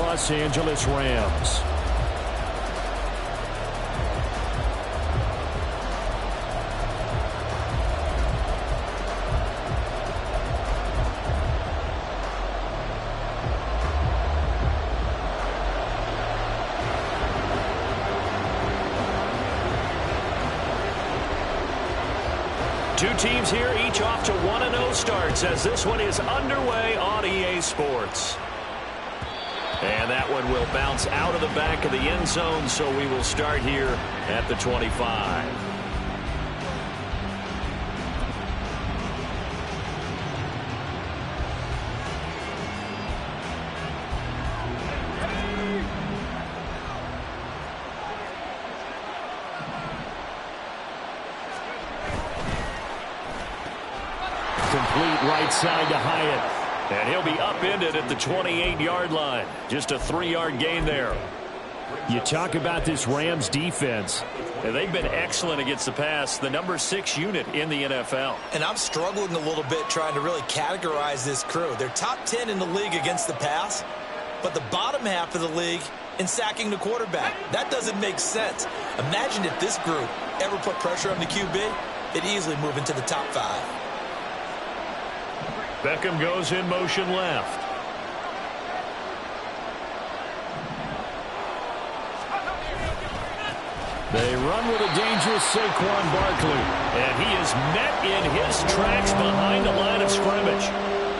Los Angeles Rams. Two teams here, each off to 1-0 starts as this one is underway on EA Sports. And that one will bounce out of the back of the end zone, so we will start here at the 25. Complete right side to Hyatt. And he'll be upended at the 28-yard line. Just a 3-yard gain there. You talk about this Rams defense. And they've been excellent against the pass, the number 6 unit in the NFL. And I'm struggling a little bit trying to really categorize this crew. They're top 10 in the league against the pass, but the bottom half of the league in sacking the quarterback. That doesn't make sense. Imagine if this group ever put pressure on the QB, they'd easily move into the top 5. Beckham goes in motion left. They run with a dangerous Saquon Barkley. And he is met in his tracks behind the line of scrimmage.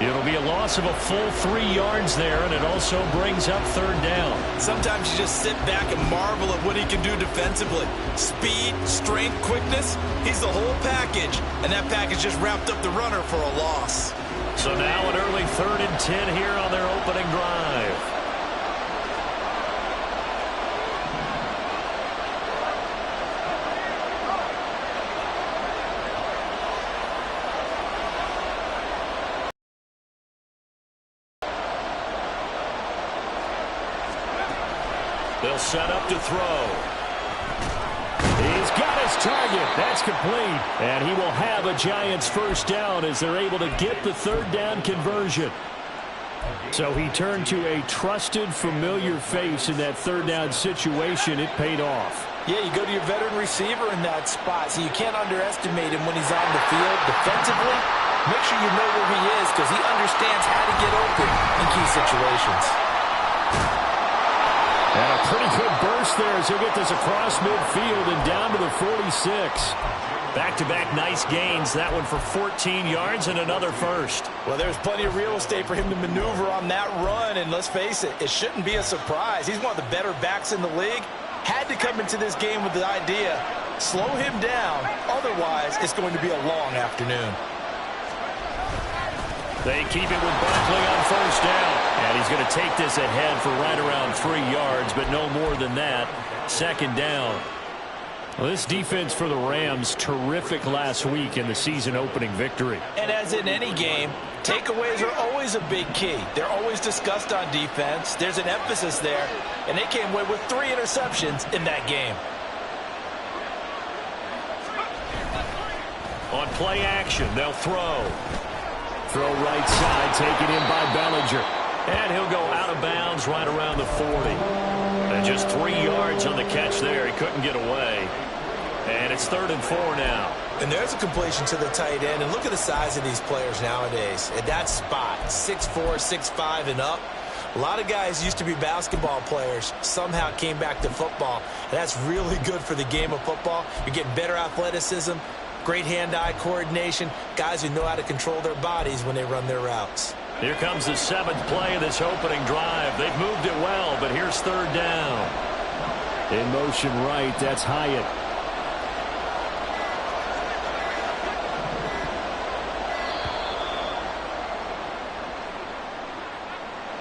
It'll be a loss of a full 3 yards there, and it also brings up 3rd down. Sometimes you just sit back and marvel at what he can do defensively. Speed, strength, quickness, he's the whole package. And that package just wrapped up the runner for a loss. So now an early 3rd and 10 here on their opening drive. They'll set up to throw. He's got his target. That's complete. And he will have a Giants first down as they're able to get the 3rd down conversion. So he turned to a trusted, familiar face in that 3rd down situation. It paid off. Yeah, you go to your veteran receiver in that spot, so you can't underestimate him when he's on the field defensively. Make sure you know where he is because he understands how to get open in key situations. And a pretty good burst there as he'll get this across midfield and down to the 46. Back-to-back nice gains. That one for 14 yards and another first. Well, there's plenty of real estate for him to maneuver on that run. And let's face it, it shouldn't be a surprise. He's one of the better backs in the league. Had to come into this game with the idea, slow him down. Otherwise, it's going to be a long afternoon. They keep it with Barkley on first down. And he's going to take this ahead for right around 3 yards, but no more than that. 2nd down. Well, this defense for the Rams, terrific last week in the season opening victory. And as in any game, takeaways are always a big key. They're always discussed on defense. There's an emphasis there, and they came away with 3 interceptions in that game. On play action, they'll throw. Throw right side, taken in by Bellinger. And he'll go out of bounds right around the 40. And just 3 yards on the catch there. He couldn't get away. And it's 3rd and 4 now. And there's a completion to the tight end. And look at the size of these players nowadays. At that spot, 6'4", 6'5", and up. A lot of guys used to be basketball players. Somehow came back to football. And that's really good for the game of football. You're getting better athleticism, great hand-eye coordination, guys who know how to control their bodies when they run their routes. Here comes the 7th play of this opening drive. They've moved it well, but here's 3rd down. In motion right, that's Hyatt.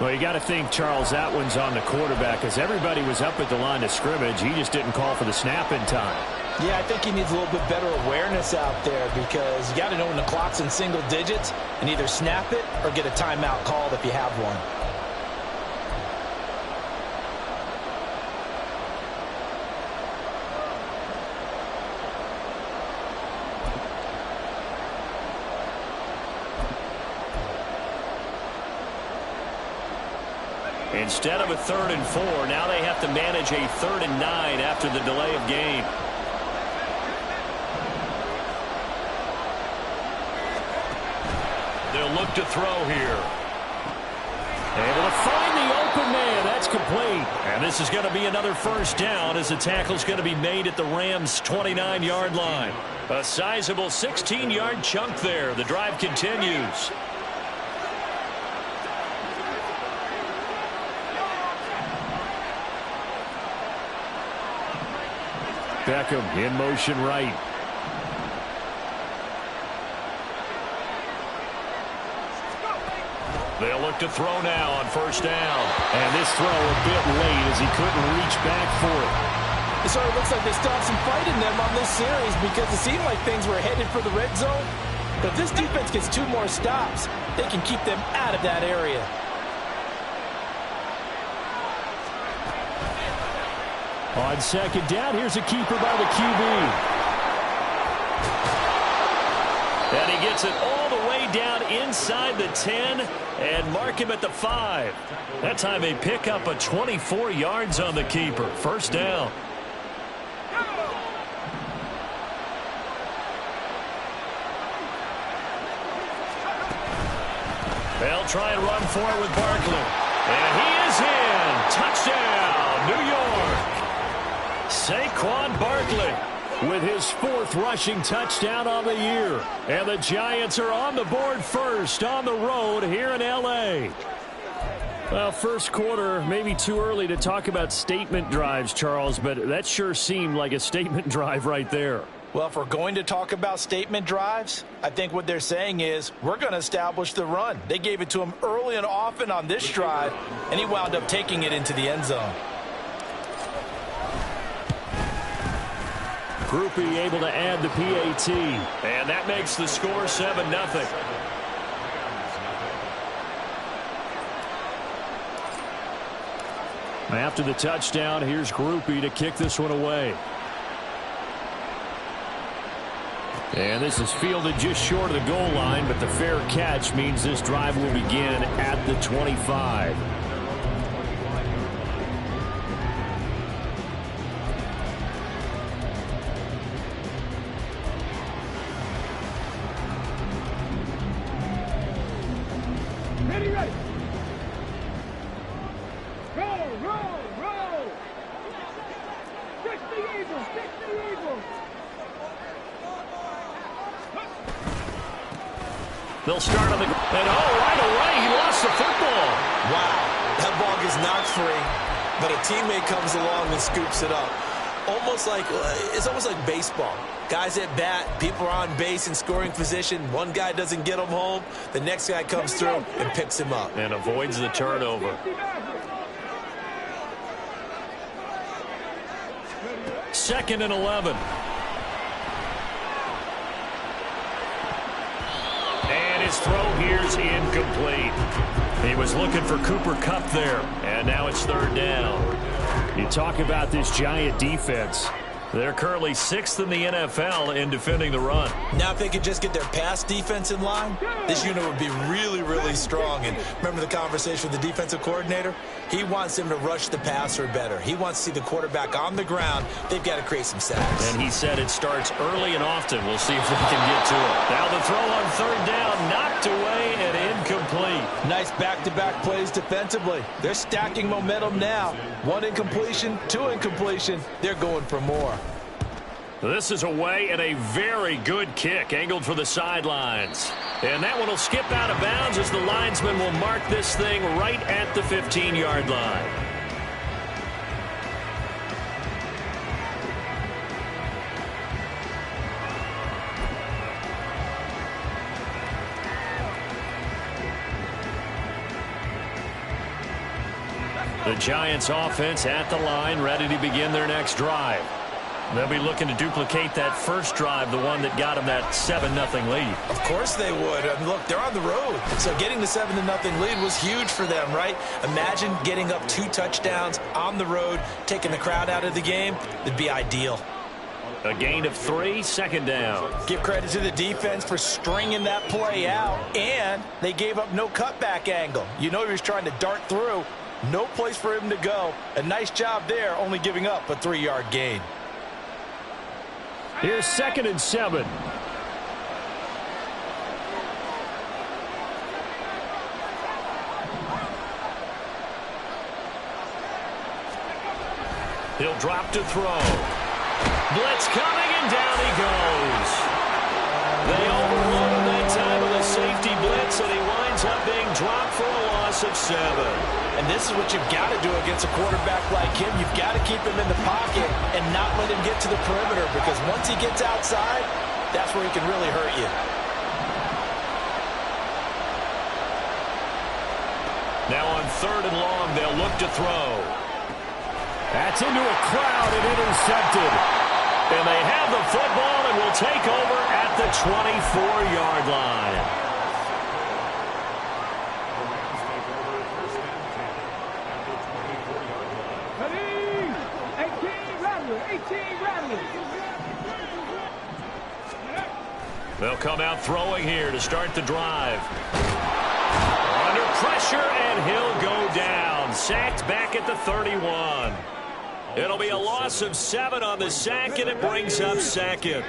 Well, you got to think, Charles, that one's on the quarterback because everybody was up at the line of scrimmage. He just didn't call for the snap in time. Yeah, I think he needs a little bit better awareness out there because you got to know when the clock's in single digits and either snap it or get a timeout called if you have one. Instead of a 3rd and 4, now they have to manage a 3rd and 9 after the delay of game. They'll look to throw here. Able to find the open man. That's complete. And this is going to be another first down as the tackle's going to be made at the Rams' 29-yard line. A sizable 16-yard chunk there. The drive continues. Beckham in motion right. They'll look to throw now on first down. And this throw a bit late as he couldn't reach back for it. It sort of looks like they still have some fight in them on this series because it seemed like things were headed for the red zone. But if this defense gets 2 more stops, they can keep them out of that area. On second down, here's a keeper by the QB. And he gets it all the way down inside the 10 and mark him at the 5. That time they pick up a 24 yards on the keeper. First down. They'll try and run for it with Barkley. And he is in. Touchdown, New York. Saquon Barkley with his 4th rushing touchdown on the year. And the Giants are on the board first on the road here in L.A. Well, first quarter, maybe too early to talk about statement drives, Charles, but that sure seemed like a statement drive right there. Well, if we're going to talk about statement drives, I think what they're saying is we're going to establish the run. They gave it to him early and often on this drive, and he wound up taking it into the end zone. Groupie able to add the PAT. And that makes the score 7-0. After the touchdown, here's Groupie to kick this one away. And this is fielded just short of the goal line, but the fair catch means this drive will begin at the 25. Ready. Roll. 60 Eagles. They'll start on the... And right away, he lost the football. Wow, that ball gets knocked free, but a teammate comes along and scoops it up. It's almost like baseball. Guys at bat, people are on base in scoring position. One guy doesn't get him home. The next guy comes through and picks him up. And avoids the turnover. 2nd and 11. And his throw here's incomplete. He was looking for Cooper Kupp there. And now it's 3rd down. You talk about this Giant defense. They're currently 6th in the NFL in defending the run. Now, if they could just get their pass defense in line, this unit would be really, really strong. And remember the conversation with the defensive coordinator? He wants them to rush the passer better. He wants to see the quarterback on the ground. They've got to create some sacks. And he said it starts early and often. We'll see if they can get to it. Now the throw on 3rd down, knocked away and incomplete. Nice back-to-back plays defensively. They're stacking momentum now. 1 incompletion, 2 incompletion. They're going for more. This is away and a very good kick angled for the sidelines. And that one will skip out of bounds as the linesman will mark this thing right at the 15-yard line. The Giants offense at the line, ready to begin their next drive. They'll be looking to duplicate that first drive, the one that got them that 7-0 lead. Of course they would. I mean, look, they're on the road. So getting the 7-0 lead was huge for them, right? Imagine getting up 2 touchdowns on the road, taking the crowd out of the game. It'd be ideal. A gain of 3, 2nd down. Give credit to the defense for stringing that play out, and they gave up no cutback angle. You know he was trying to dart through. No place for him to go. A nice job there, only giving up a 3-yard gain. Here's 2nd and 7. He'll drop to throw. Blitz coming, and down he goes. They overload him that time with a safety blitz, and he winds up being dropped for a loss of 7. And this is what you've got to do against a quarterback like him. You've got to keep him in the pocket and not let him get to the perimeter, because once he gets outside, that's where he can really hurt you. Now on 3rd and long, they'll look to throw. That's into a crowd and intercepted. And they have the football and will take over at the 24-yard line. Ready? 18 Rattler, 18 Rattler. They'll come out throwing here to start the drive. Under pressure, and he'll go down. Sacked back at the 31. It'll be a loss of 7 on the sack, and it brings up 2nd.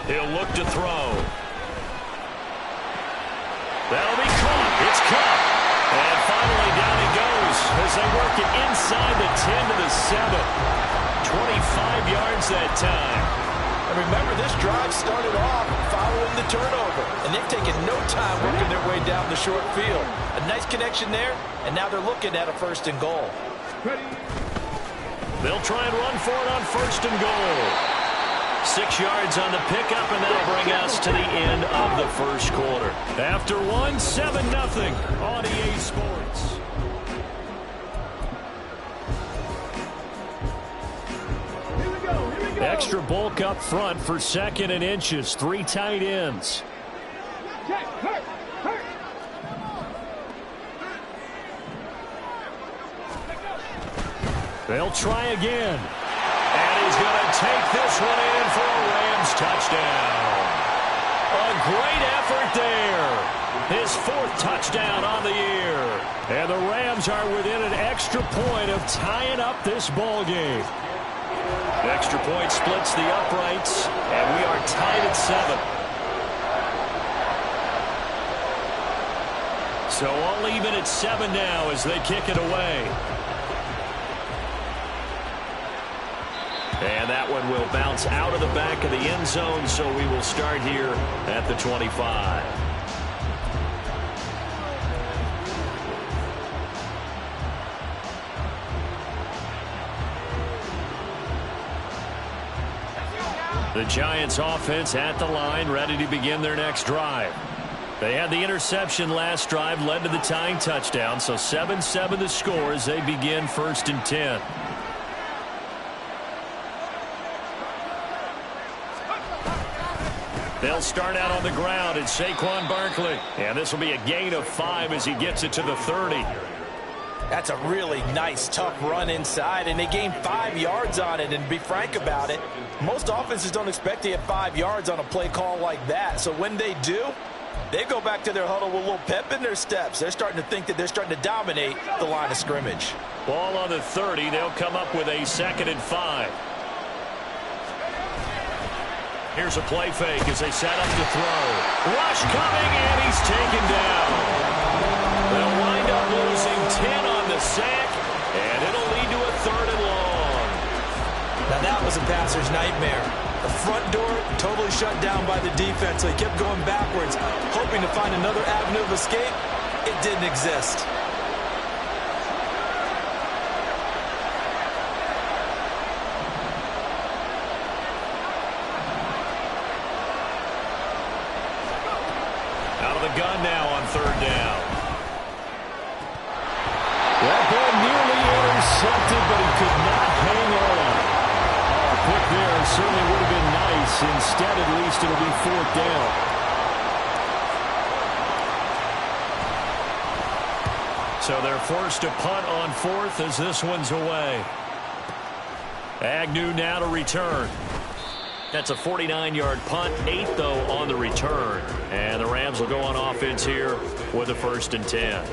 He'll look to throw. That'll be caught. It's caught. And finally down he goes as they work it inside the 10 to the 7. 25 yards that time. And remember, this drive started off following the turnover, and they've taken no time working their way down the short field. A nice connection there, and now they're looking at a 1st and goal. They'll try and run for it on 1st and goal. 6 yards on the pickup, and that'll bring us to the end of the 1st quarter. After 1, 7-0 on EA Sports. Extra bulk up front for 2nd and inches. 3 tight ends. They'll try again. And he's going to take this one in for a Rams touchdown. A great effort there. His 4th touchdown on the year. And the Rams are within an extra point of tying up this ball game. Extra point splits the uprights, and we are tied at 7. So all even at 7 now as they kick it away. And that one will bounce out of the back of the end zone, so we will start here at the 25. The Giants offense at the line, ready to begin their next drive. They had the interception last drive, led to the tying touchdown, so 7-7 the score as they begin 1st and 10. They'll start out on the ground. It's Saquon Barkley. And this will be a gain of 5 as he gets it to the 30. That's a really nice, tough run inside, and they gained 5 yards on it. And to be frank about it, most offenses don't expect to get 5 yards on a play call like that. So when they do, they go back to their huddle with a little pep in their steps. They're starting to think that they're starting to dominate the line of scrimmage. Ball on the 30. They'll come up with a 2nd and 5. Here's a play fake as they set up to throw. Rush coming, and he's taken down. They'll wind up losing 10 on the sack, and it'll lead to a 3rd and long. Now that was a passer's nightmare. The front door totally shut down by the defense, so he kept going backwards, hoping to find another avenue of escape. It didn't exist. Out of the gun now on 3rd down. That ball nearly intercepted, but he could not hang on. A pick there certainly would have been nice. Instead, at least, it'll be 4th down. So they're forced to punt on 4th as this one's away. Agnew now to return. That's a 49-yard punt, 8 though on the return. And the Rams will go on offense here with a 1st and 10.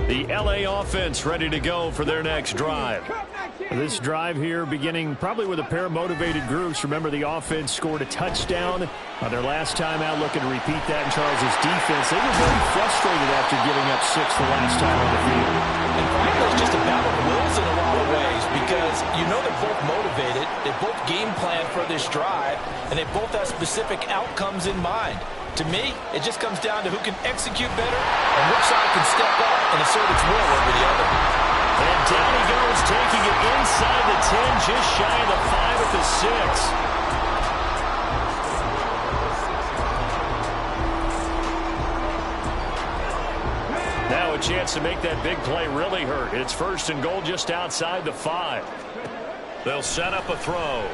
The LA offense ready to go for their next drive. This drive here beginning probably with a pair of motivated groups. Remember, the offense scored a touchdown on their last time out, looking to repeat that in Charles' defense. They were very frustrated after giving up 6 the last time on the field. And frankly, it's just a battle of wills in a lot of ways because you know they're both motivated, they both game plan for this drive, and they both have specific outcomes in mind. To me, it just comes down to who can execute better and which side can step up and assert its will over the other. And down he goes, taking it inside the 10, just shy of the 5 at the 6. Now a chance to make that big play really hurt. It's 1st and goal just outside the 5. They'll set up a throw.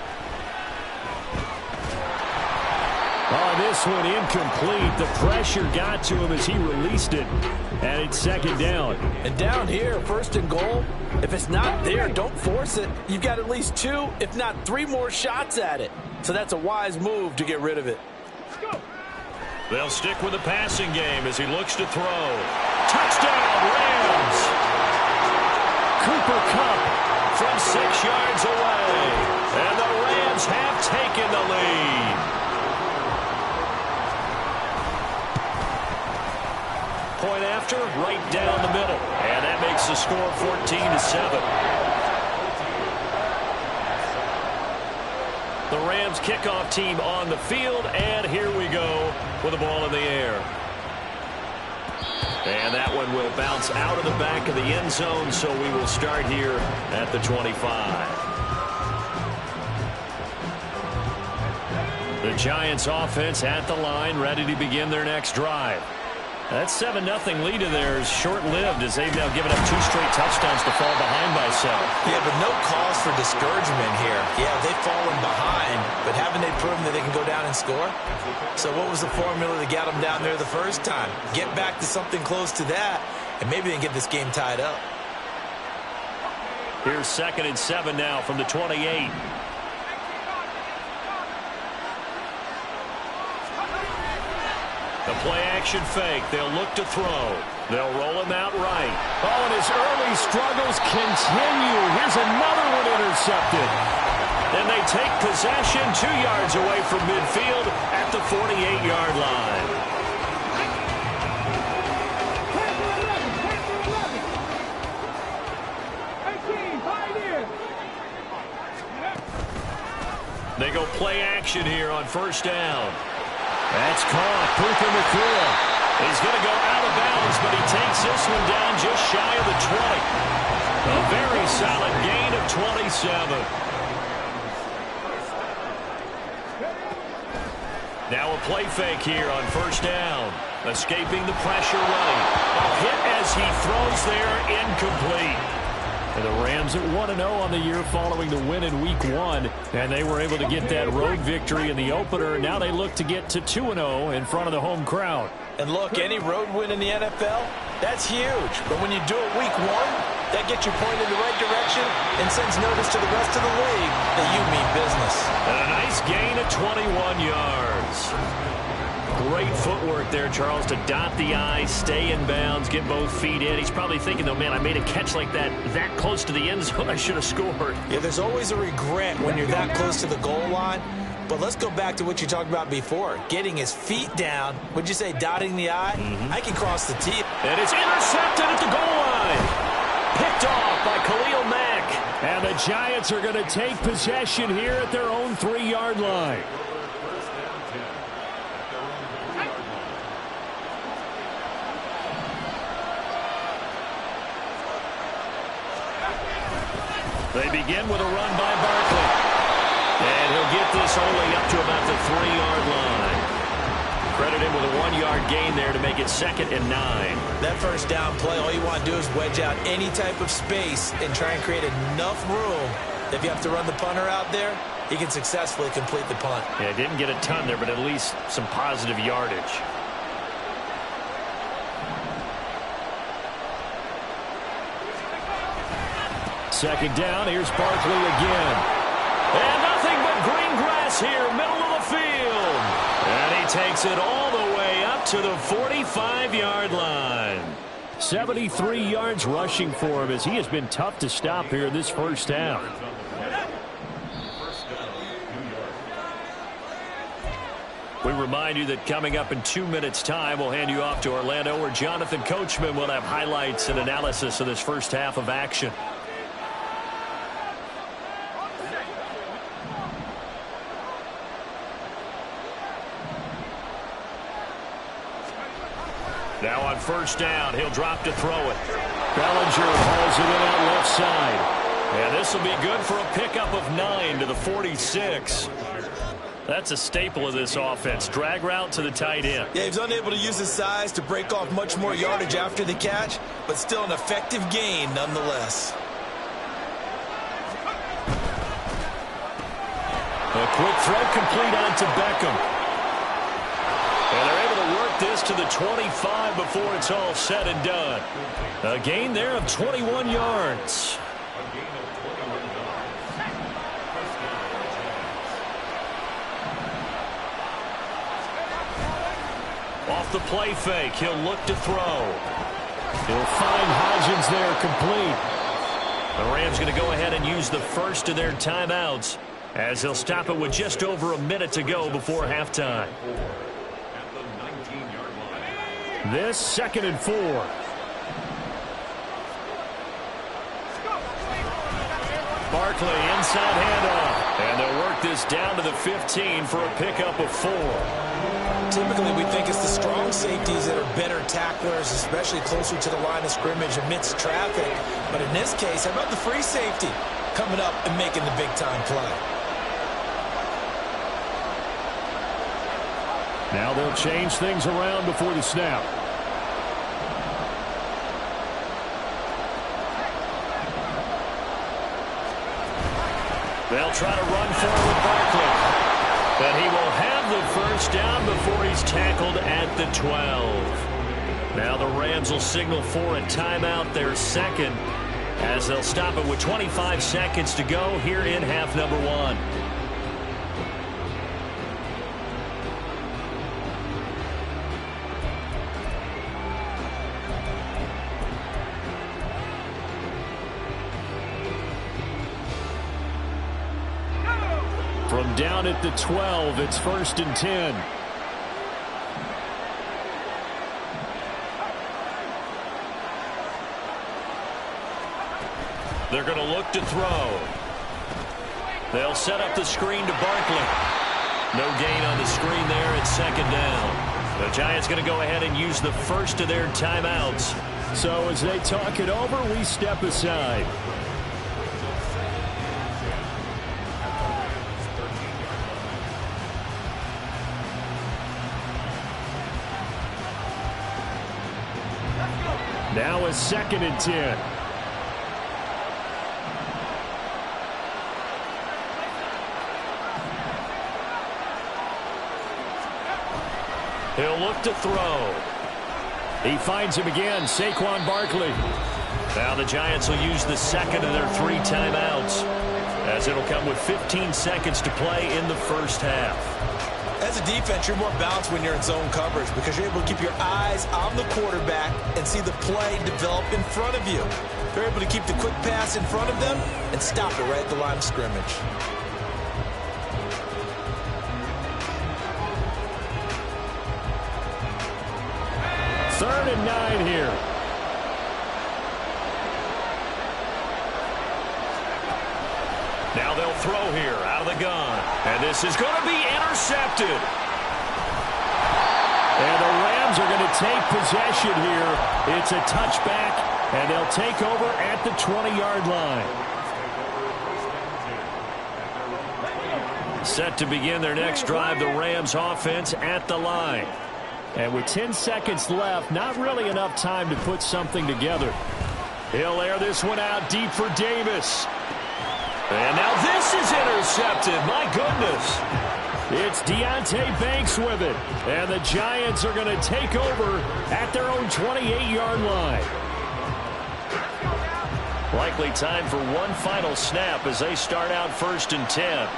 Oh, this one incomplete. The pressure got to him as he released it. And it's 2nd down. And down here, 1st and goal, if it's not there, don't force it. You've got at least 2, if not 3 more shots at it. So that's a wise move to get rid of it. They'll stick with the passing game as he looks to throw. Touchdown, Rams! Cooper Kupp from 6 yards away. And the Rams have taken the lead. Point after, right down the middle. And that makes the score 14-7. The Rams kickoff team on the field, and here we go with the ball in the air. And that one will bounce out of the back of the end zone, so we will start here at the 25. The Giants offense at the line, ready to begin their next drive. That 7-0 lead of theirs short-lived as they've now given up 2 straight touchdowns to fall behind by 7. Yeah, but no cause for discouragement here. Yeah, they've fallen behind, but haven't they proven that they can go down and score? So what was the formula that got them down there the first time? Get back to something close to that, and maybe they can get this game tied up. Here's 2nd and 7 now from the 28. The play-action fake. They'll look to throw. They'll roll him out right. Oh, and his early struggles continue. Here's another one intercepted. Then they take possession 2 yards away from midfield at the 48-yard line. They go play action here on 1st down. That's caught. Pcen Mud. He's going to go out of bounds, but he takes this one down just shy of the 20. A very solid gain of 27. Now a play fake here on 1st down. Escaping the pressure running. A hit as he throws there, incomplete. And the Rams at 1-0 on the year following the win in Week 1. And they were able to get that road victory in the opener. Now they look to get to 2-0 in front of the home crowd. And look, any road win in the NFL, that's huge. But when you do it Week 1, that gets you pointed in the right direction and sends notice to the rest of the league that you mean business. And a nice gain of 21 yards. Great footwork there, Charles, to dot the I, stay in bounds, get both feet in. He's probably thinking, though, man, I made a catch like that close to the end zone. I should have scored. Yeah, there's always a regret when you're that close to the goal line. But let's go back to what you talked about before. Getting his feet down. Would you say dotting the I? I can cross the T. And it's intercepted at the goal line. Picked off by Khalil Mack. And the Giants are going to take possession here at their own 3-yard line. They begin with a run by Barkley. And he'll get this only up to about the 3-yard line. Credit him with a 1-yard gain there to make it 2nd and 9. That 1st down play, all you want to do is wedge out any type of space and try and create enough room. If you have to run the punter out there, he can successfully complete the punt. Yeah, didn't get a ton there, but at least some positive yardage. second down. Here's Barkley again. And nothing but green grass here, middle of the field. And he takes it all the way up to the 45-yard line. 73 yards rushing for him as he has been tough to stop here in this first half. We remind you that coming up in 2 minutes' time, we'll hand you off to Orlando, where Jonathan Coachman will have highlights and analysis of this first half of action. Now on first down, he'll drop to throw it. Bellinger hauls it in out left side. And this will be good for a pickup of 9 to the 46. That's a staple of this offense. Drag route to the tight end. Yeah, he's unable to use his size to break off much more yardage after the catch, but still an effective gain nonetheless. A quick throw complete on to Beckham. And they're able to work this to the 25 before it's all said and done. A gain there of 21 yards. Off the play fake, he'll look to throw. He'll find Hodgins there complete. The Rams going to go ahead and use the first of their timeouts as they'll stop it with just over a minute to go before halftime. This 2nd and 4. Barkley inside handoff. And they'll work this down to the 15 for a pickup of 4. Typically, we think it's the strong safeties that are better tacklers, especially closer to the line of scrimmage amidst traffic. But in this case, how about the free safety coming up and making the big-time play? Now they'll change things around before the snap. They'll try to run forward Barkley. But he will have the first down before he's tackled at the 12. Now the Rams will signal for a timeout, their second, as they'll stop it with 25 seconds to go here in half number 1. From down at the 12, it's 1st and 10. They're going to look to throw. They'll set up the screen to Barkley. No gain on the screen there. It's 2nd down. The Giants going to go ahead and use the first of their timeouts. So as they talk it over, we step aside. Now a 2nd and 10. He'll look to throw. He finds him again, Saquon Barkley. Now the Giants will use the second of their 3 timeouts, as it'll come with 15 seconds to play in the first half. As a defense, you're more balanced when you're in zone coverage because you're able to keep your eyes on the quarterback and see the play develop in front of you. You're able to keep the quick pass in front of them and stop it right at the line of scrimmage. Third and 9 here. Now they'll throw here out of the gun. And this is going to be intercepted. And the Rams are going to take possession here. It's a touchback, and they'll take over at the 20-yard line. Set to begin their next drive, the Rams offense at the line. And with 10 seconds left, not really enough time to put something together. He'll air this one out deep for Davis. And now this is intercepted. My goodness. It's Deonte Banks with it. And the Giants are going to take over at their own 28-yard line. Likely time for one final snap as they start out 1st and 10.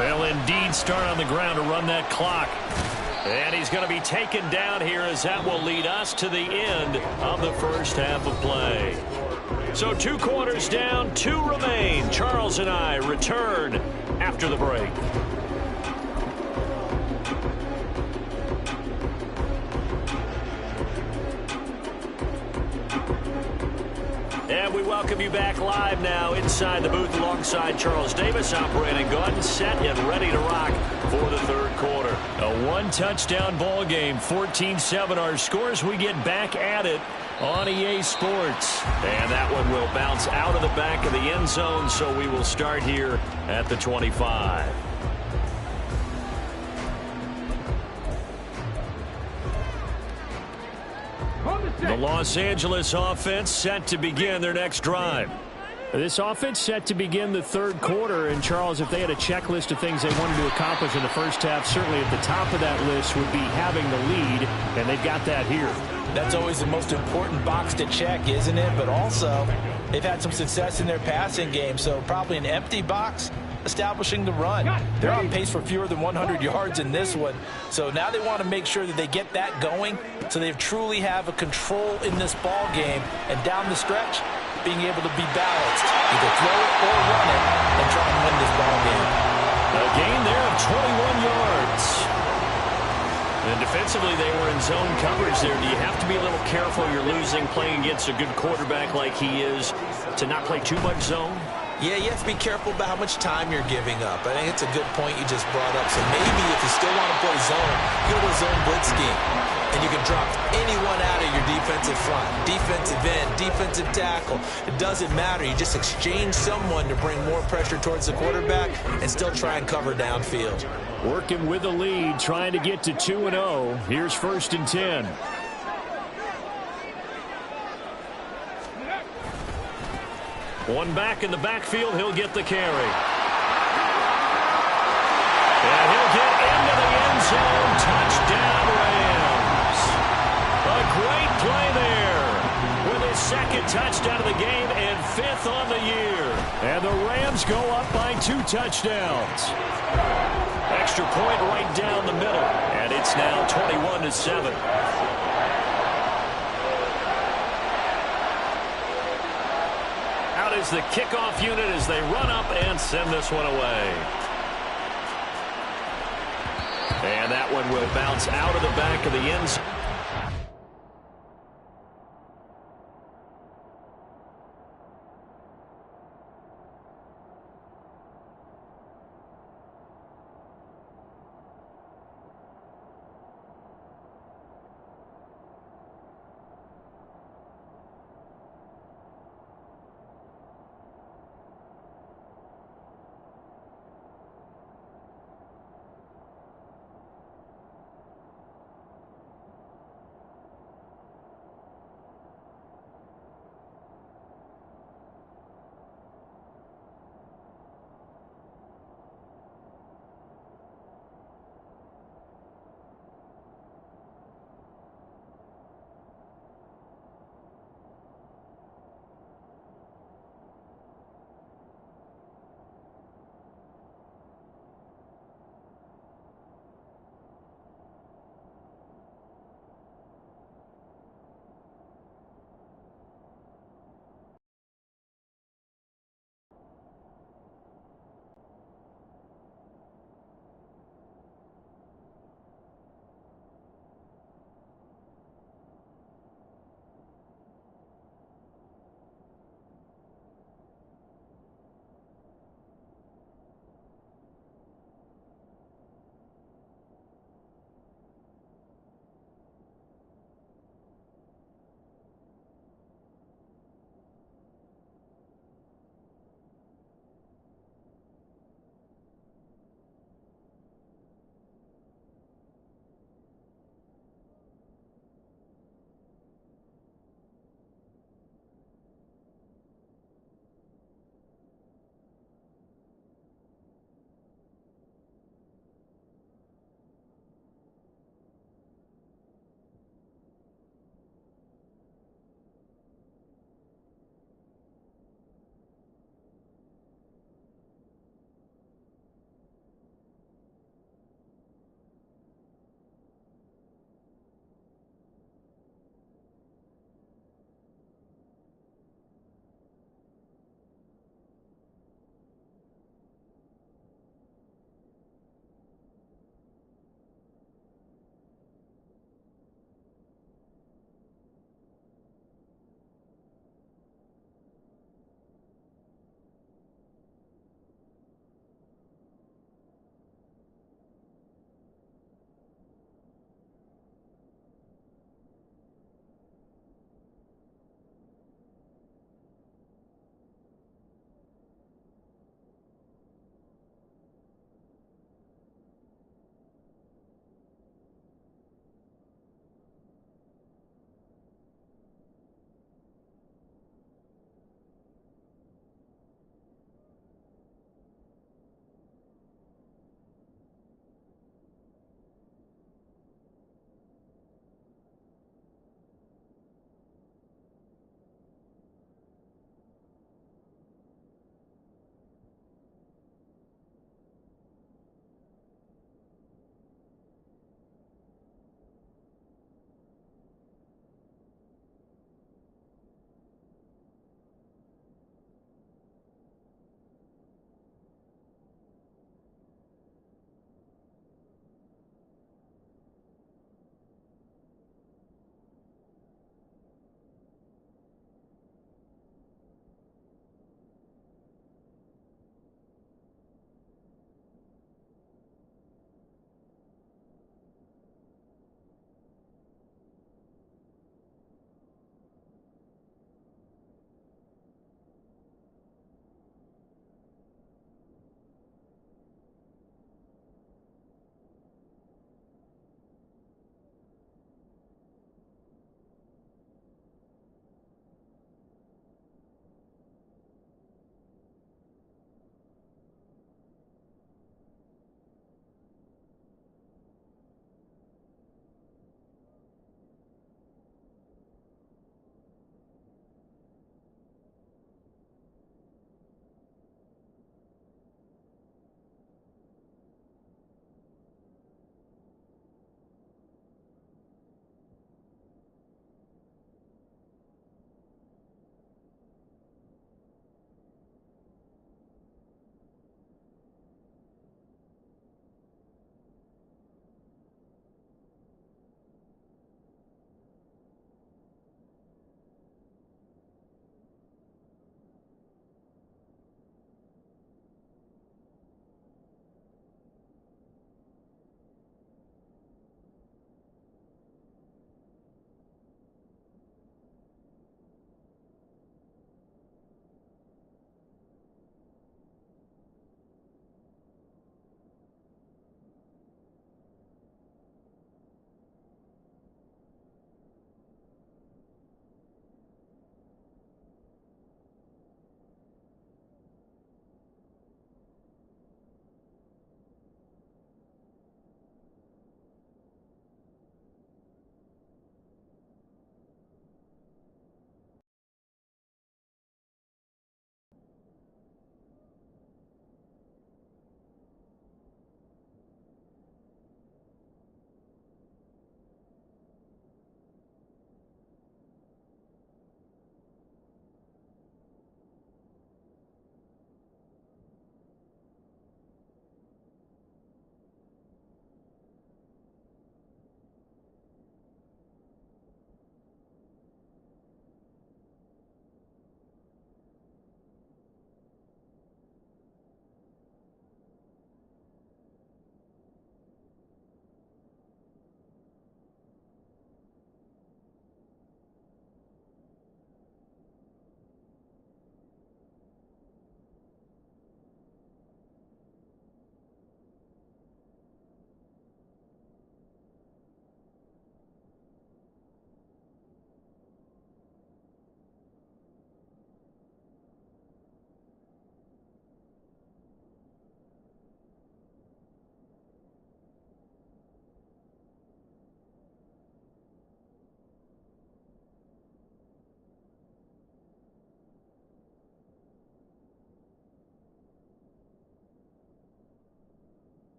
They'll indeed start on the ground to run that clock. And he's going to be taken down here as that will lead us to the end of the first half of play. So 2 quarters down, 2 remain. Charles and I return after the break. And we welcome you back live now inside the booth alongside Charles Davis, operating gun, set, and ready to rock for the 3rd quarter. A 1-touchdown ball game, 14-7 our scores. We get back at it on EA Sports. And that one will bounce out of the back of the end zone, so we will start here at the 25. The Los Angeles offense set to begin their next drive. This offense set to begin the 3rd quarter. And, Charles, if they had a checklist of things they wanted to accomplish in the first half, certainly at the top of that list would be having the lead, and they've got that here. That's always the most important box to check, isn't it? But also, they've had some success in their passing game, so probably an empty box establishing the run. They're on pace for fewer than 100 yards in this one. So now they want to make sure that they get that going so they truly have a control in this ball game. And down the stretch, being able to be balanced. Either throw it or run it and try and win this ball game. A gain there of 21 yards. And defensively, they were in zone coverage there. Do you have to be a little careful you're losing playing against a good quarterback like he is to not play too much zone? Yeah, you have to be careful about how much time you're giving up. I think it's a good point you just brought up. So maybe if you still want to play zone, go to a zone blitz scheme. And you can drop anyone out of your defensive front. Defensive end, defensive tackle. It doesn't matter. You just exchange someone to bring more pressure towards the quarterback and still try and cover downfield. Working with the lead, trying to get to 2-0. Here's 1st and 10. One back in the backfield, he'll get the carry. And he'll get into the end zone. Touchdown, Rams. A great play there with his 2nd touchdown of the game and 5th on the year. And the Rams go up by 2 touchdowns. Extra point right down the middle. And it's now 21-7. Is the kickoff unit as they run up and send this one away. And that one will bounce out of the back of the end zone.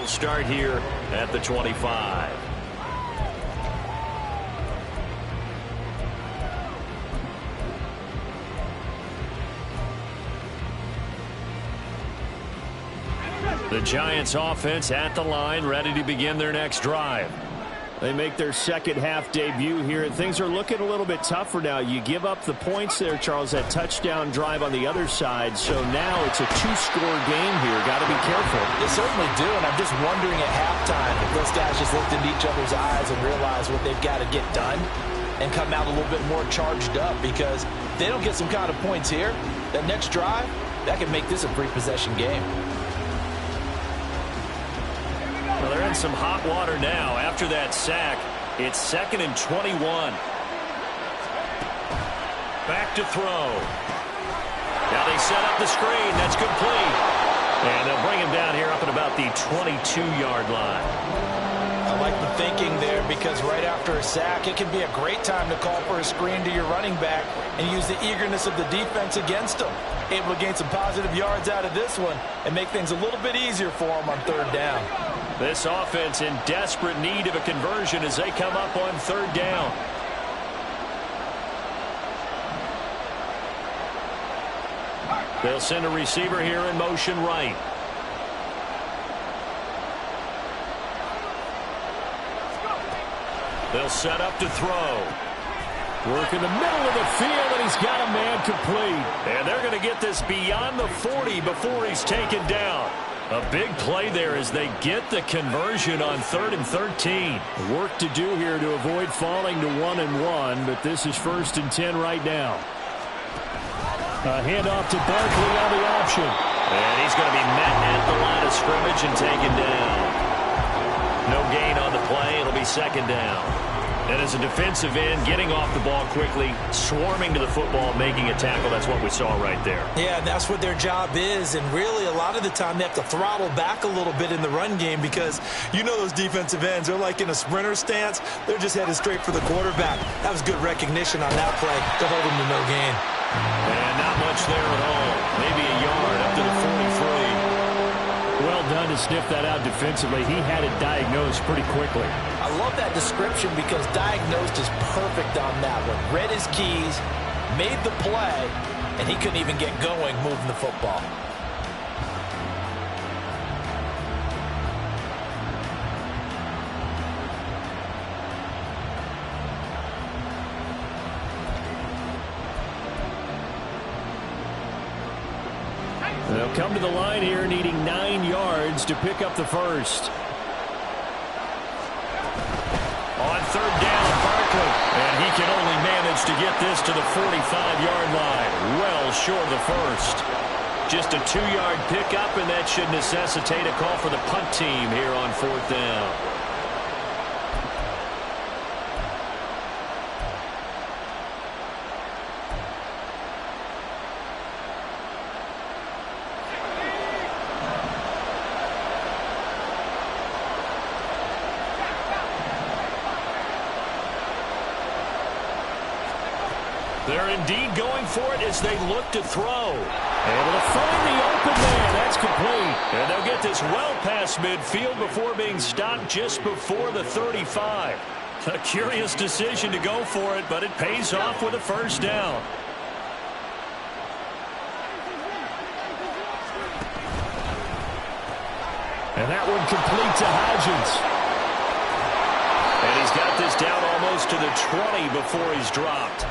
start here at the 25. The Giants offense at the line, ready to begin their next drive. They make their second half debut here, and things are looking a little bit tougher now. You give up the points there, Charles, that touchdown drive on the other side. So now it's a two-score game here. Got to be careful. They certainly do, and I'm just wondering at halftime if those guys just looked into each other's eyes and realized what they've got to get done and come out a little bit more charged up, because if they don't get some kind of points here, that next drive, that can make this a three-possession game. Well, they're in some hot water now. After that sack, it's 2nd and 21. Back to throw. Now they set up the screen. That's complete. And they'll bring him down here up at about the 22-yard line. I like the thinking there, because right after a sack, it can be a great time to call for a screen to your running back and use the eagerness of the defense against them. Able to gain some positive yards out of this one and make things a little bit easier for them on third down. This offense in desperate need of a conversion as they come up on third down. They'll send a receiver here in motion right. They'll set up to throw. Work in the middle of the field, and he's got a man complete. And they're going to get this beyond the 40 before he's taken down. A big play there as they get the conversion on 3rd and 13. Work to do here to avoid falling to 1-1, but this is 1st and 10 right now. A handoff to Barkley on the option. And he's going to be met at the line of scrimmage and taken down. No gain on the play. It'll be 2nd down. And as a defensive end, getting off the ball quickly, swarming to the football, making a tackle, that's what we saw right there. Yeah, that's what their job is, and really a lot of the time they have to throttle back a little bit in the run game, because you know those defensive ends, they're like in a sprinter stance. They're just headed straight for the quarterback. That was good recognition on that play to hold him to no gain. And not much there at all. Maybe a yard up to the 43. Well done to sniff that out defensively. He had it diagnosed pretty quickly. I love that description, because diagnosed is perfect on that one. Read his keys, made the play, and he couldn't even get going moving the football. They'll come to the line here needing 9 yards to pick up the first. On third down, Barkley. And he can only manage to get this to the 45-yard line. Well short of the first. Just a 2-yard pickup, and that should necessitate a call for the punt team here on 4th down. They're indeed going for it as they look to throw. Able to find the open man. That's complete. And they'll get this well past midfield before being stopped just before the 35. A curious decision to go for it, but it pays off with a first down. And that one complete to Hodgins. And he's got this down almost to the 20 before he's dropped.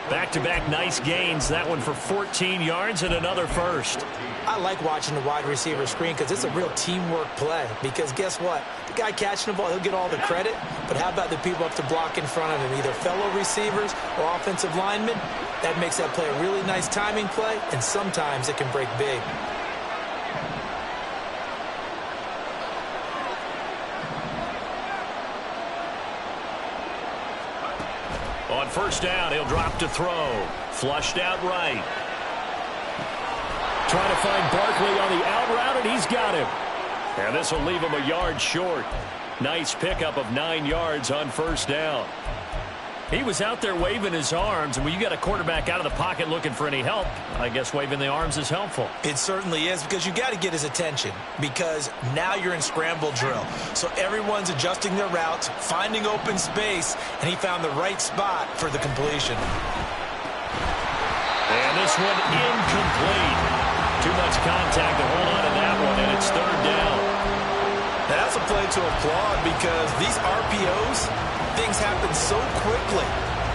Back-to-back nice gains. That one for 14 yards and another first. I like watching the wide receiver screen, because it's a real teamwork play. Because guess what? The guy catching the ball, he'll get all the credit. But how about the people up to block in front of him, either fellow receivers or offensive linemen? That makes that play a really nice timing play, and sometimes it can break big. On first down, he'll drop to throw. Flushed out right. Trying to find Barkley on the out route, and he's got him. And this will leave him a yard short. Nice pickup of 9 yards on first down. He was out there waving his arms, and when you got a quarterback out of the pocket looking for any help, I guess waving the arms is helpful. It certainly is, because you got to get his attention, because now you're in scramble drill. So everyone's adjusting their routes, finding open space, and he found the right spot for the completion. And this one incomplete. Too much contact to hold on to that one, and it's third down. Now that's a play to applaud, because these RPOs, things happen so quickly.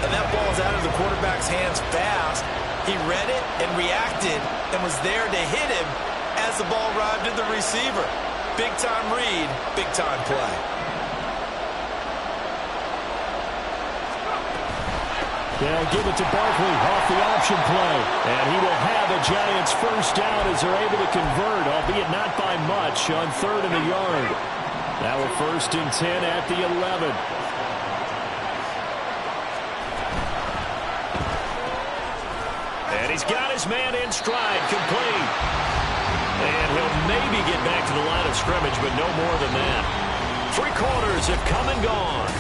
And that ball's out of the quarterback's hands fast. He read it and reacted and was there to hit him as the ball arrived at the receiver. Big-time read, big-time play. They'll give it to Barkley off the option play. And he will have a Giants first down as they're able to convert, albeit not by much, on 3rd and a yard. Now a 1st and 10 at the 11. And he's got his man in stride, complete. And he'll maybe get back to the line of scrimmage, but no more than that. 3 quarters have come and gone.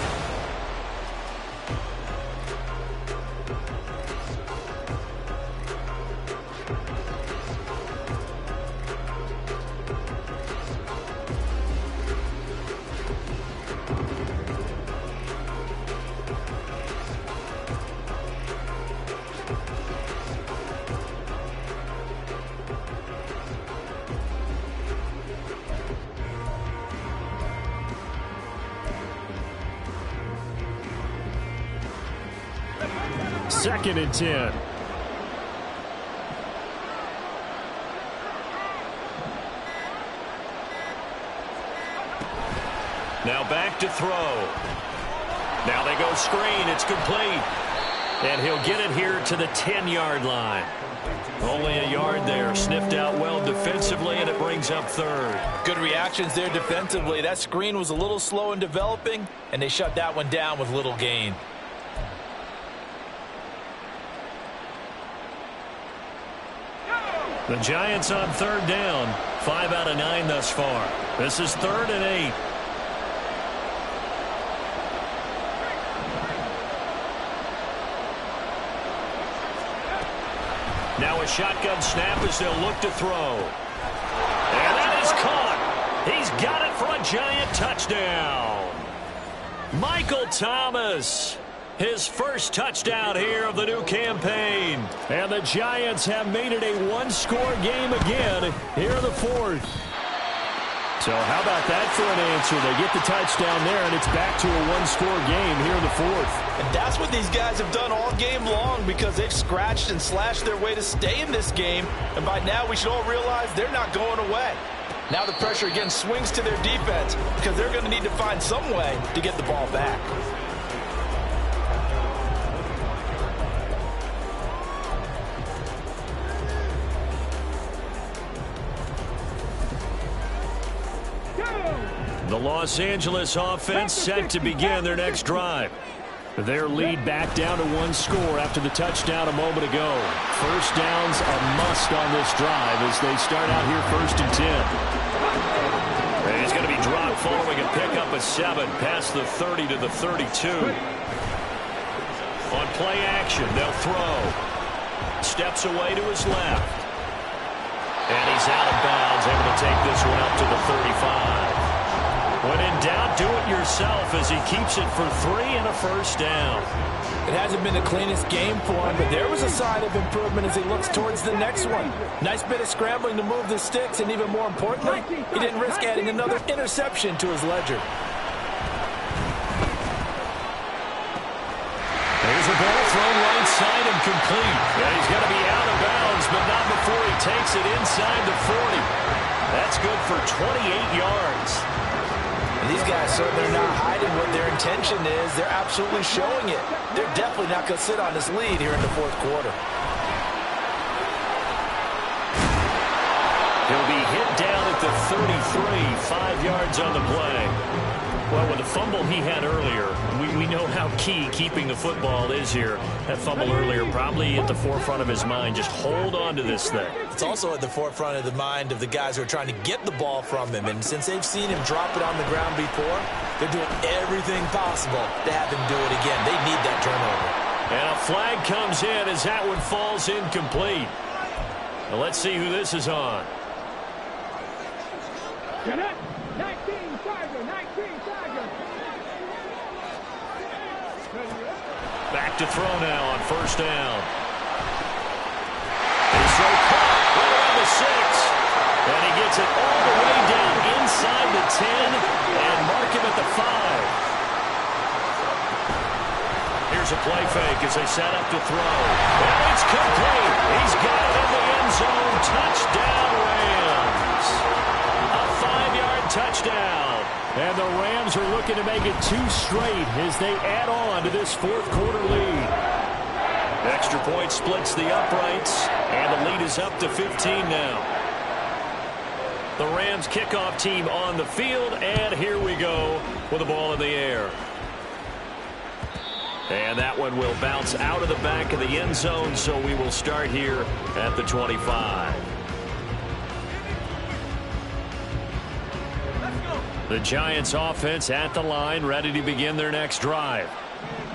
Second and 10. Now back to throw. Now they go screen. It's complete. And he'll get it here to the 10-yard line. Only a yard there. Sniffed out well defensively, and it brings up 3rd. Good reactions there defensively. That screen was a little slow in developing, and they shut that one down with little gain. The Giants on 3rd down. 5 out of 9 thus far. This is 3rd and 8. Now a shotgun snap as they'll look to throw. And that is caught. He's got it for a Giant touchdown. Michael Thomas. His first touchdown here of the new campaign. And the Giants have made it a one-score game again here in the 4th. So how about that for an answer? They get the touchdown there, and it's back to a one-score game here in the 4th. And that's what these guys have done all game long, because they've scratched and slashed their way to stay in this game. And by now, we should all realize they're not going away. Now the pressure again swings to their defense, because they're going to need to find some way to get the ball back. The Los Angeles offense set to begin their next drive. Their lead back down to 1 score after the touchdown a moment ago. First down's a must on this drive as they start out here 1st and 10. And he's going to be dropped following a pickup of 7 past the 30 to the 32. On play action, they'll throw. Steps away to his left. And he's out of bounds, able to take this one up to the 35. When in doubt, do it yourself as he keeps it for 3 and a first down. It hasn't been the cleanest game for him, but there was a sign of improvement as he looks towards the next one. Nice bit of scrambling to move the sticks, and even more importantly, he didn't risk adding another interception to his ledger. There's a ball thrown right side and complete. Yeah, he's going to be out of bounds, but not before he takes it inside the 40. That's good for 28 yards. And these guys certainly are not hiding what their intention is. They're absolutely showing it. They're definitely not going to sit on this lead here in the 4th quarter. He'll be hit down at the 33, 5 yards on the play. Well, with the fumble he had earlier, we know how key keeping the football is here. That fumble earlier probably at the forefront of his mind. Just hold on to this thing. It's also at the forefront of the mind of the guys who are trying to get the ball from him. And since they've seen him drop it on the ground before, they're doing everything possible to have him do it again. They need that turnover. And a flag comes in as that one falls incomplete. Now let's see who this is on. 19 Tiger, 19 Tiger. Back to throw now on first down. His throw caught right around the 6. And he gets it all the way down inside the 10 and mark him at the 5. Here's a play fake as they set up to throw. And it's complete. He's got it in the end zone. Touchdown, Rams. A 5-yard touchdown. And the Rams are looking to make it 2 straight as they add on to this fourth-quarter lead. Extra point splits the uprights, and the lead is up to 15 now. The Rams kickoff team on the field, and here we go with the ball in the air. And that one will bounce out of the back of the end zone, so we will start here at the 25. The Giants offense at the line, ready to begin their next drive.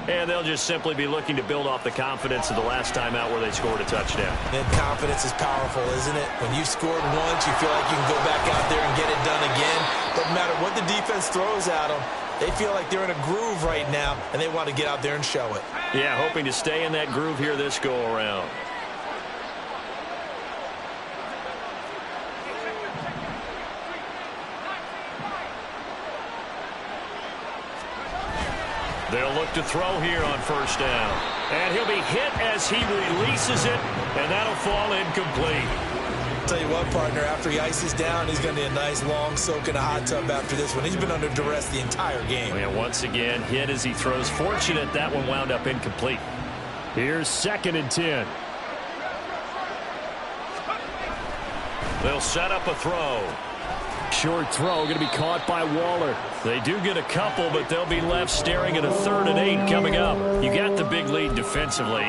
And they'll just simply be looking to build off the confidence of the last time out where they scored a touchdown. And confidence is powerful, isn't it? When you've scored once, you feel like you can go back out there and get it done again. Doesn't matter what the defense throws at them. They feel like they're in a groove right now, and they want to get out there and show it. Yeah, hoping to stay in that groove here this go-around. They'll look to throw here on first down. And he'll be hit as he releases it, and that'll fall incomplete. Tell you what, partner, after he ices down, he's going to need a nice long soak in a hot tub after this one. He's been under duress the entire game. And once again, hit as he throws. Fortunate that one wound up incomplete. Here's 2nd and 10. They'll set up a throw. Short throw going to be caught by Waller. They do get a couple, but they'll be left staring at a 3rd and 8 coming up. You got the big lead defensively.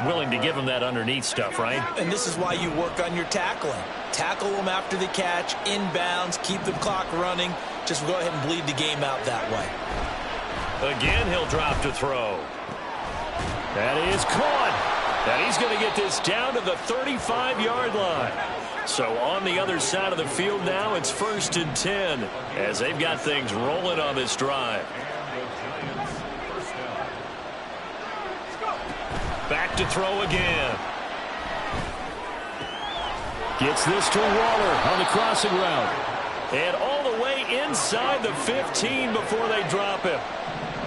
Willing to give them that underneath stuff, right? And this is why you work on your tackling. Tackle them after the catch, inbounds, keep the clock running. Just go ahead and bleed the game out that way. Again, he'll drop to throw. That is caught. And he's going to get this down to the 35-yard line. So on the other side of the field now, it's 1st and 10 as they've got things rolling on this drive. Back to throw again. Gets this to Waller on the crossing route. And all the way inside the 15 before they drop him.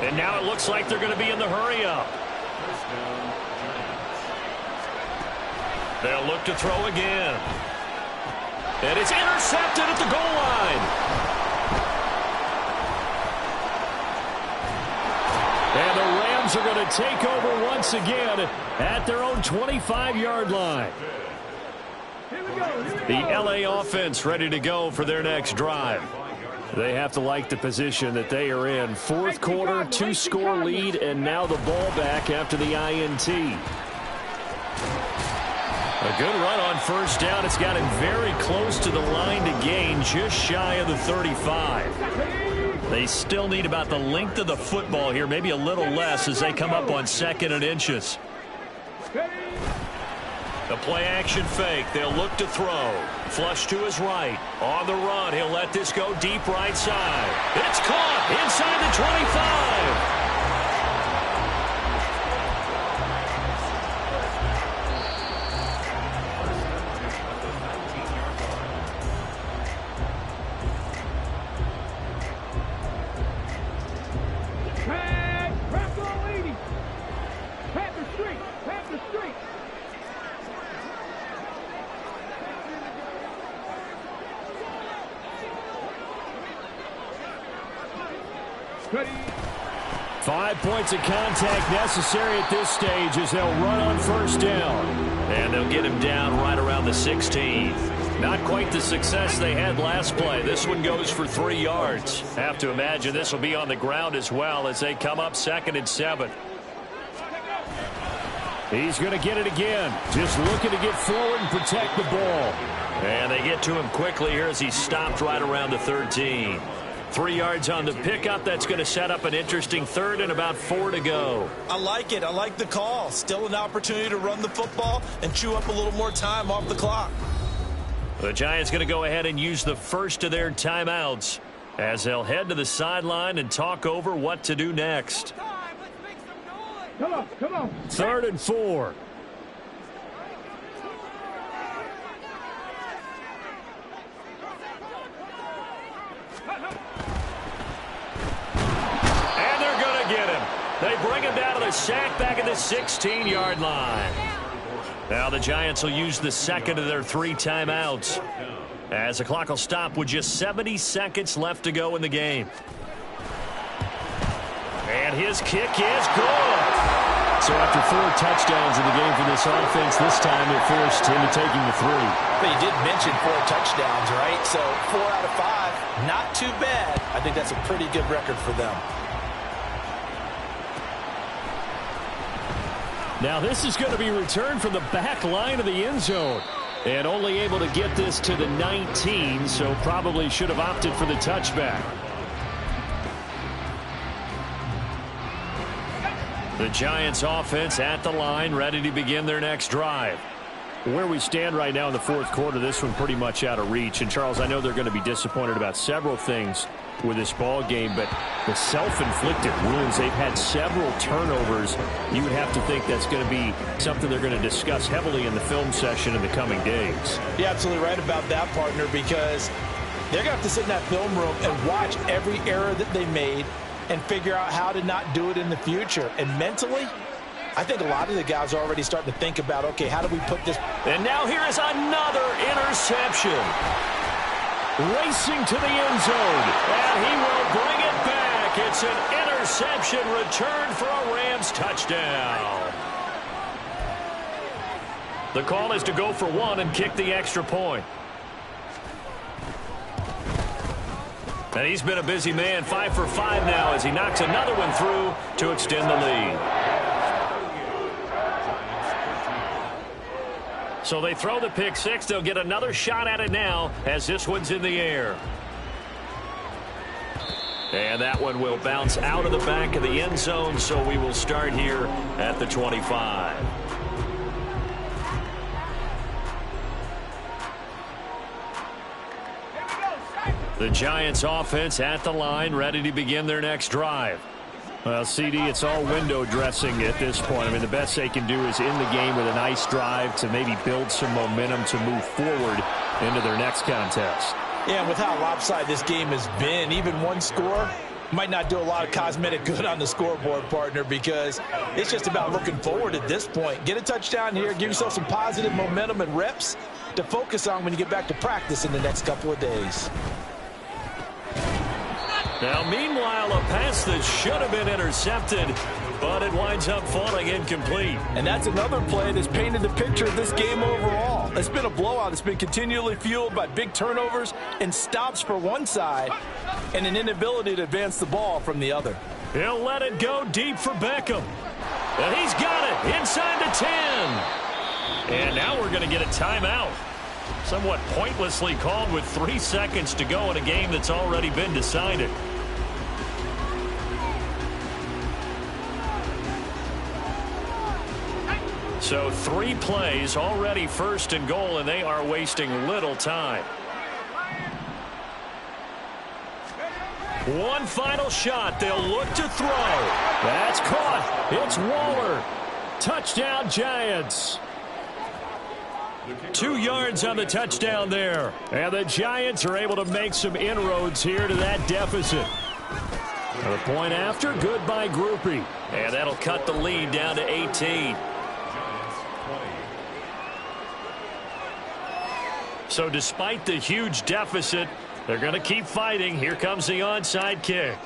And now it looks like they're going to be in the hurry-up. They'll look to throw again. And it's intercepted at the goal line. And the Rams are going to take over once again at their own 25-yard line. The LA offense ready to go for their next drive. They have to like the position that they are in. 4th quarter, 2-score lead, and now the ball back after the INT. A good run on first down. It's got him very close to the line to gain, just shy of the 35. They still need about the length of the football here, maybe a little less as they come up on 2nd and inches. The play action fake. They'll look to throw. Flush to his right. On the run, he'll let this go deep right side. It's caught inside the 25. Ready. 5 points of contact necessary at this stage as they'll run on first down. And they'll get him down right around the 16. Not quite the success they had last play. This one goes for 3 yards. Have to imagine this will be on the ground as well as they come up 2nd and 7. He's going to get it again. Just looking to get forward and protect the ball. And they get to him quickly here as he's stopped right around the 13. 3 yards on the pickup. That's going to set up an interesting 3rd and about 4 to go. I like it. I like the call. Still an opportunity to run the football and chew up a little more time off the clock. The Giants going to go ahead and use the first of their timeouts as they'll head to the sideline and talk over what to do next. Come on, come on. 3rd and 4. And they're going to get him. They bring him down to the sack back at the 16-yard line. Now the Giants will use the 2nd of their 3 timeouts as the clock will stop with just 70 seconds left to go in the game. And his kick is good. So after 4 touchdowns in the game for this offense, this time it forced him to taking the 3. But you did mention 4 touchdowns, right? So 4 out of 5, not too bad. I think that's a pretty good record for them. Now this is going to be returned from the back line of the end zone. And only able to get this to the 19, so probably should have opted for the touchback. The Giants offense at the line, ready to begin their next drive. Where we stand right now in the 4th quarter, this one pretty much out of reach. And Charles, I know they're going to be disappointed about several things with this ball game, but the self-inflicted wounds, they've had several turnovers. You would have to think that's going to be something they're going to discuss heavily in the film session in the coming days. You're absolutely right about that, partner, because they're going to have to sit in that film room and watch every error that they made and figure out how to not do it in the future. And mentally, I think a lot of the guys are already starting to think about, okay, how do we put this? And now here is another interception. Racing to the end zone. And he will bring it back. It's an interception return for a Rams touchdown. The call is to go for 1 and kick the extra point. And he's been a busy man, 5 for 5 now as he knocks another one through to extend the lead. So they throw the pick 6. They'll get another shot at it now as this one's in the air. And that one will bounce out of the back of the end zone, so we will start here at the 25. The Giants offense at the line, ready to begin their next drive. Well, CD, it's all window dressing at this point. I mean, the best they can do is in the game with a nice drive to maybe build some momentum to move forward into their next contest. Yeah, with how lopsided this game has been, even one score might not do a lot of cosmetic good on the scoreboard, partner, because it's just about looking forward at this point. Get a touchdown here, give yourself some positive momentum and reps to focus on when you get back to practice in the next couple of days. Now, meanwhile, a pass that should have been intercepted, but it winds up falling incomplete. And that's another play that's painted the picture of this game overall. It's been a blowout. It's been continually fueled by big turnovers and stops for one side and an inability to advance the ball from the other. He'll let it go deep for Beckham. And he's got it inside the 10. And now we're going to get a timeout. Somewhat pointlessly called with 3 seconds to go in a game that's already been decided. So 3 plays, already 1st and goal, and they are wasting little time. One final shot. They'll look to throw. That's caught. It's Waller. Touchdown, Giants. 2 yards on the touchdown there. And the Giants are able to make some inroads here to that deficit. The point after, good by Groupie. And that'll cut the lead down to 18. So despite the huge deficit, they're going to keep fighting. Here comes the onside kick.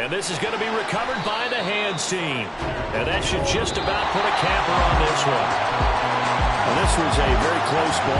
And this is going to be recovered by the hands team. And that should just about put a capper on this one. Well, this was a very close ball.